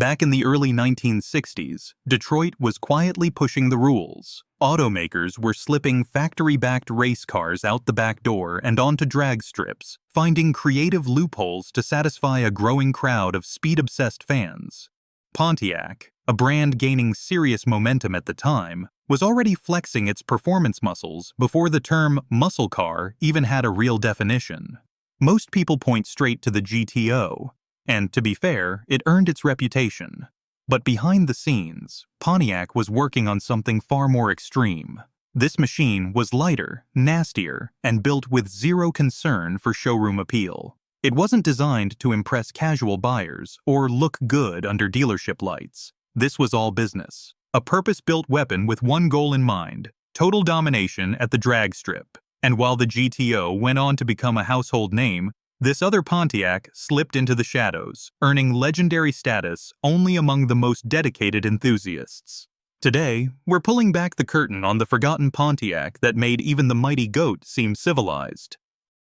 Back in the early 1960s, Detroit was quietly pushing the rules. Automakers were slipping factory-backed race cars out the back door and onto drag strips, finding creative loopholes to satisfy a growing crowd of speed-obsessed fans. Pontiac, a brand gaining serious momentum at the time, was already flexing its performance muscles before the term muscle car even had a real definition. Most people point straight to the GTO, and to be fair, it earned its reputation. But behind the scenes, Pontiac was working on something far more extreme. This machine was lighter, nastier, and built with zero concern for showroom appeal. It wasn't designed to impress casual buyers or look good under dealership lights. This was all business. A purpose-built weapon with one goal in mind: total domination at the drag strip. And while the GTO went on to become a household name, this other Pontiac slipped into the shadows, earning legendary status only among the most dedicated enthusiasts. Today, we're pulling back the curtain on the forgotten Pontiac that made even the mighty goat seem civilized.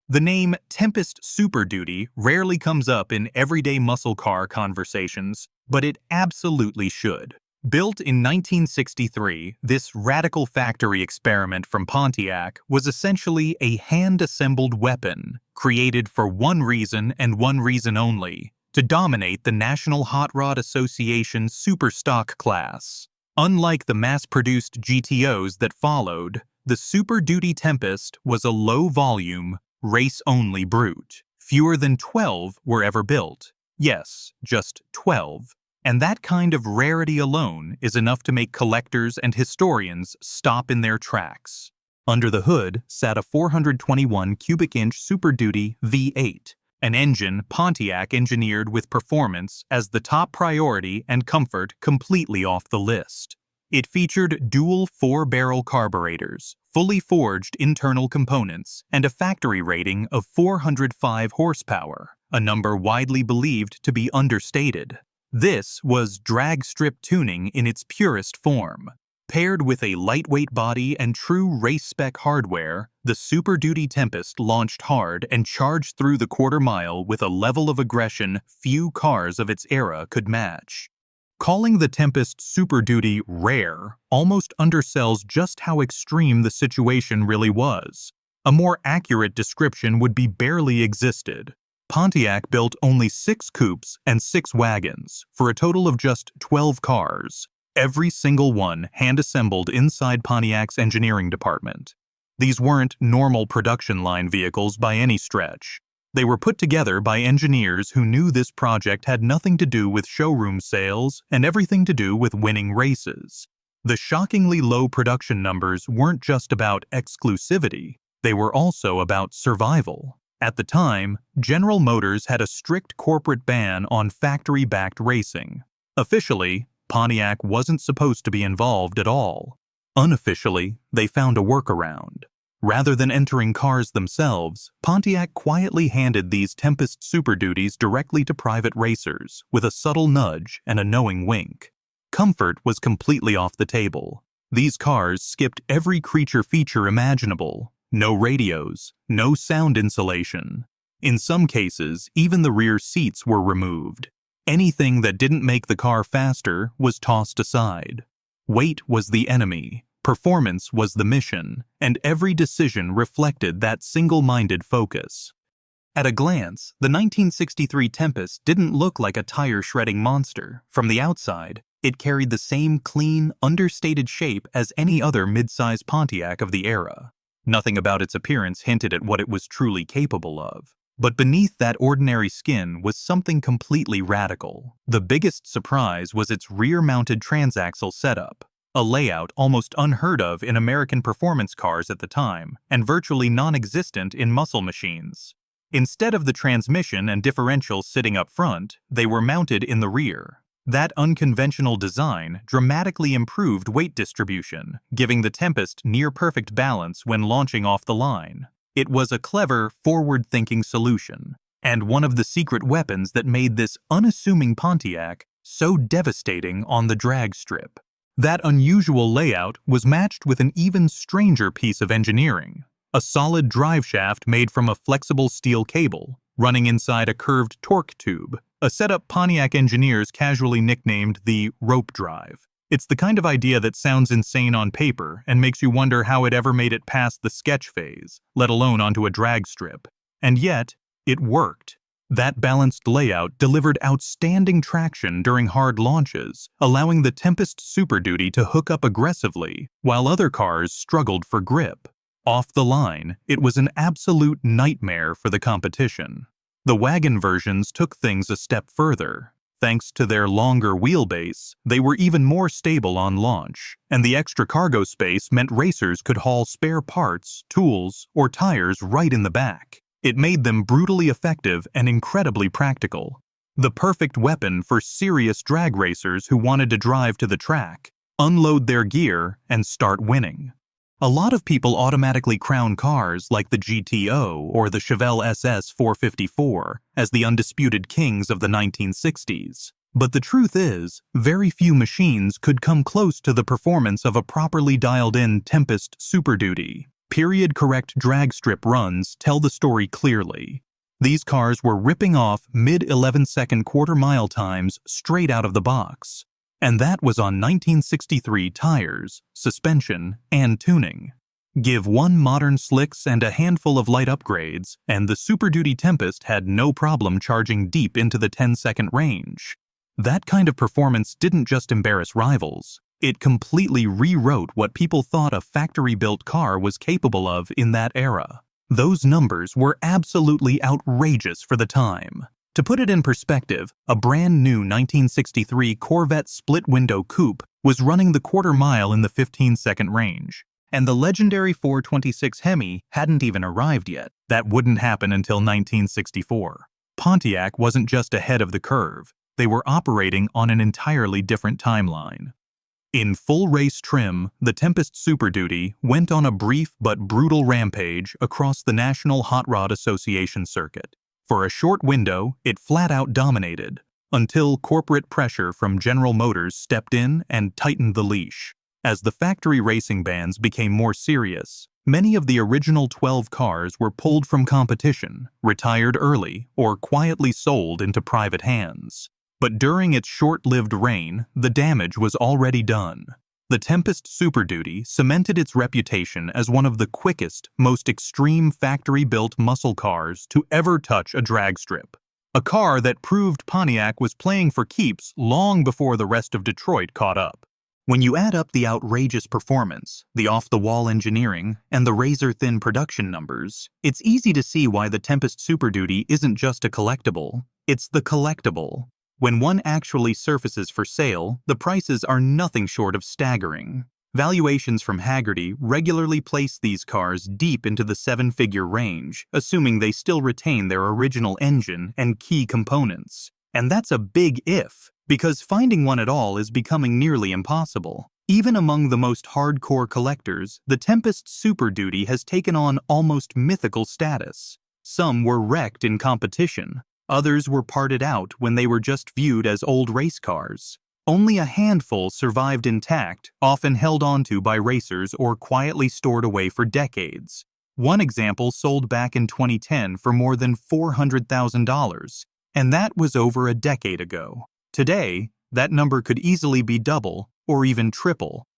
The name Tempest Super Duty rarely comes up in everyday muscle car conversations, but it absolutely should. Built in 1963, this radical factory experiment from Pontiac was essentially a hand-assembled weapon, created for one reason and one reason only: to dominate the National Hot Rod Association Superstock class. Unlike the mass-produced GTOs that followed, the Super Duty Tempest was a low-volume, race-only brute. Fewer than 12 were ever built. Yes, just 12. And that kind of rarity alone is enough to make collectors and historians stop in their tracks. Under the hood sat a 421 cubic inch Super Duty V8, an engine Pontiac engineered with performance as the top priority and comfort completely off the list. It featured dual 4-barrel carburetors, fully forged internal components, and a factory rating of 405 horsepower, a number widely believed to be understated. This was drag strip tuning in its purest form. Paired with a lightweight body and true race-spec hardware, the Super Duty Tempest launched hard and charged through the quarter-mile with a level of aggression few cars of its era could match. Calling the Tempest Super Duty rare almost undersells just how extreme the situation really was. A more accurate description would be barely existed. Pontiac built only 6 coupes and 6 wagons, for a total of just 12 cars, every single one hand-assembled inside Pontiac's engineering department. These weren't normal production line vehicles by any stretch. They were put together by engineers who knew this project had nothing to do with showroom sales and everything to do with winning races. The shockingly low production numbers weren't just about exclusivity, they were also about survival. At the time, General Motors had a strict corporate ban on factory-backed racing. Officially, Pontiac wasn't supposed to be involved at all. Unofficially, they found a workaround. Rather than entering cars themselves, Pontiac quietly handed these Tempest Super Duties directly to private racers, with a subtle nudge and a knowing wink. Comfort was completely off the table. These cars skipped every creature feature imaginable. No radios, no sound insulation. In some cases, even the rear seats were removed. Anything that didn't make the car faster was tossed aside. Weight was the enemy, performance was the mission, and every decision reflected that single-minded focus. At a glance, the 1963 Tempest didn't look like a tire-shredding monster. From the outside, it carried the same clean, understated shape as any other mid-size Pontiac of the era. Nothing about its appearance hinted at what it was truly capable of. But beneath that ordinary skin was something completely radical. The biggest surprise was its rear-mounted transaxle setup, a layout almost unheard of in American performance cars at the time, and virtually non-existent in muscle machines. Instead of the transmission and differential sitting up front, they were mounted in the rear. That unconventional design dramatically improved weight distribution, giving the Tempest near-perfect balance when launching off the line. It was a clever, forward-thinking solution, and one of the secret weapons that made this unassuming Pontiac so devastating on the drag strip. That unusual layout was matched with an even stranger piece of engineering: a solid drive shaft made from a flexible steel cable, running inside a curved torque tube, a setup Pontiac engineers casually nicknamed the rope drive. It's the kind of idea that sounds insane on paper and makes you wonder how it ever made it past the sketch phase, let alone onto a drag strip. And yet, it worked. That balanced layout delivered outstanding traction during hard launches, allowing the Tempest Super Duty to hook up aggressively, while other cars struggled for grip. Off the line, it was an absolute nightmare for the competition. The wagon versions took things a step further. Thanks to their longer wheelbase, they were even more stable on launch, and the extra cargo space meant racers could haul spare parts, tools, or tires right in the back. It made them brutally effective and incredibly practical. The perfect weapon for serious drag racers who wanted to drive to the track, unload their gear, and start winning. A lot of people automatically crown cars like the GTO or the Chevelle SS 454 as the undisputed kings of the 1960s. But the truth is, very few machines could come close to the performance of a properly dialed-in Tempest Super Duty. Period-correct drag strip runs tell the story clearly. These cars were ripping off mid-11-second quarter-mile times straight out of the box. And that was on 1963 tires, suspension, and tuning. Give one modern slicks and a handful of light upgrades, and the Super Duty Tempest had no problem charging deep into the 10-second range. That kind of performance didn't just embarrass rivals. It completely rewrote what people thought a factory-built car was capable of in that era. Those numbers were absolutely outrageous for the time. To put it in perspective, a brand new 1963 Corvette split-window coupe was running the quarter mile in the 15-second range, and the legendary 426 Hemi hadn't even arrived yet. That wouldn't happen until 1964. Pontiac wasn't just ahead of the curve, they were operating on an entirely different timeline. In full race trim, the Tempest Super Duty went on a brief but brutal rampage across the National Hot Rod Association circuit. For a short window, it flat-out dominated, until corporate pressure from General Motors stepped in and tightened the leash. As the factory racing bans became more serious, many of the original 12 cars were pulled from competition, retired early, or quietly sold into private hands. But during its short-lived reign, the damage was already done. The Tempest Super Duty cemented its reputation as one of the quickest, most extreme factory-built muscle cars to ever touch a drag strip. A car that proved Pontiac was playing for keeps long before the rest of Detroit caught up. When you add up the outrageous performance, the off-the-wall engineering, and the razor-thin production numbers, it's easy to see why the Tempest Super Duty isn't just a collectible, it's the collectible. When one actually surfaces for sale, the prices are nothing short of staggering. Valuations from Haggerty regularly place these cars deep into the seven-figure range, assuming they still retain their original engine and key components. And that's a big if, because finding one at all is becoming nearly impossible. Even among the most hardcore collectors, the Tempest Super Duty has taken on almost mythical status. Some were wrecked in competition. Others were parted out when they were just viewed as old race cars. Only a handful survived intact, often held onto by racers or quietly stored away for decades. One example sold back in 2010 for more than $400,000, and that was over a decade ago. Today, that number could easily be double or even triple.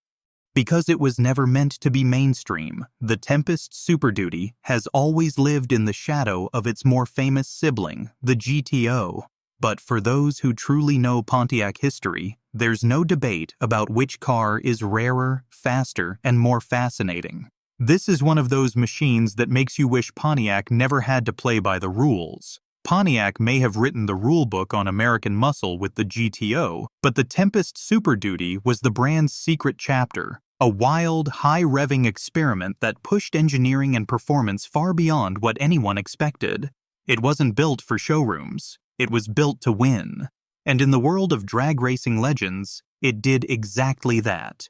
Because it was never meant to be mainstream, the Tempest Super Duty has always lived in the shadow of its more famous sibling, the GTO. But for those who truly know Pontiac history, there's no debate about which car is rarer, faster, and more fascinating. This is one of those machines that makes you wish Pontiac never had to play by the rules. Pontiac may have written the rulebook on American muscle with the GTO, but the Tempest Super Duty was the brand's secret chapter, a wild, high-revving experiment that pushed engineering and performance far beyond what anyone expected. It wasn't built for showrooms, it was built to win. And in the world of drag racing legends, it did exactly that.